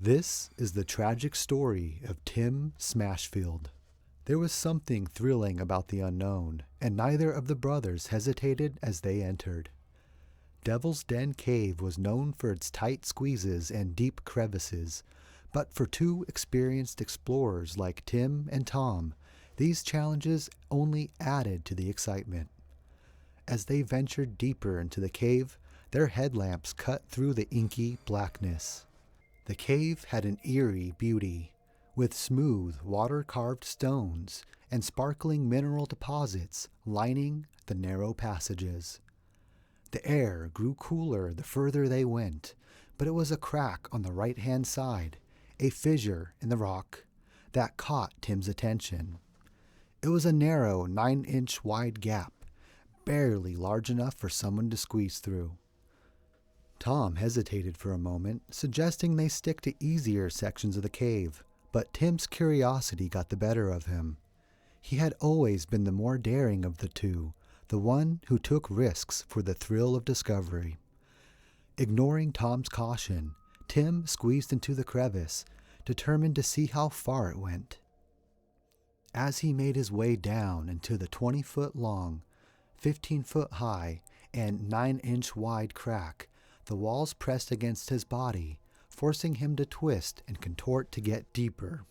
This is the tragic story of Tim Smashfield. There was something thrilling about the unknown, and neither of the brothers hesitated as they entered. Devil's Den Cave was known for its tight squeezes and deep crevices, but for two experienced explorers like Tim and Tom, these challenges only added to the excitement. As they ventured deeper into the cave, their headlamps cut through the inky blackness. The cave had an eerie beauty, with smooth, water-carved stones and sparkling mineral deposits lining the narrow passages. The air grew cooler the further they went, but it was a crack on the right-hand side, a fissure in the rock, that caught Tim's attention. It was a narrow 9-inch wide gap, barely large enough for someone to squeeze through. Tom hesitated for a moment, suggesting they stick to easier sections of the cave, but Tim's curiosity got the better of him. He had always been the more daring of the two, the one who took risks for the thrill of discovery. Ignoring Tom's caution, Tim squeezed into the crevice, determined to see how far it went. As he made his way down into the 20-foot long, 15-foot high, and 9-inch wide crack, the walls pressed against his body, forcing him to twist and contort to get deeper.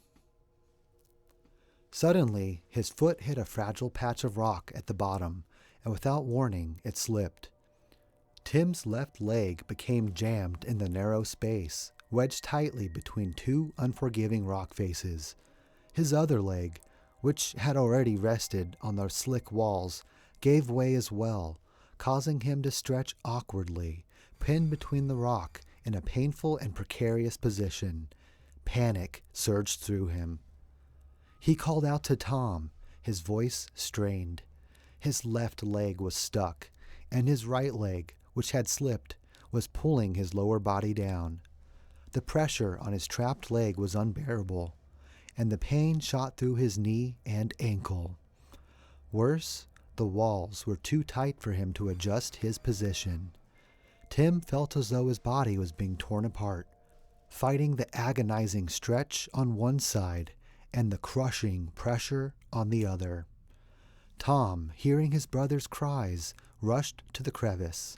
Suddenly, his foot hit a fragile patch of rock at the bottom, and without warning, it slipped. Tim's left leg became jammed in the narrow space, wedged tightly between two unforgiving rock faces. His other leg, which had already rested on the slick walls, gave way as well, causing him to stretch awkwardly, pinned between the rock in a painful and precarious position. Panic surged through him. He called out to Tom, his voice strained. His left leg was stuck, and his right leg, which had slipped, was pulling his lower body down. The pressure on his trapped leg was unbearable, and the pain shot through his knee and ankle. Worse, the walls were too tight for him to adjust his position. Tim felt as though his body was being torn apart, fighting the agonizing stretch on one side and the crushing pressure on the other. Tom, hearing his brother's cries, rushed to the crevice.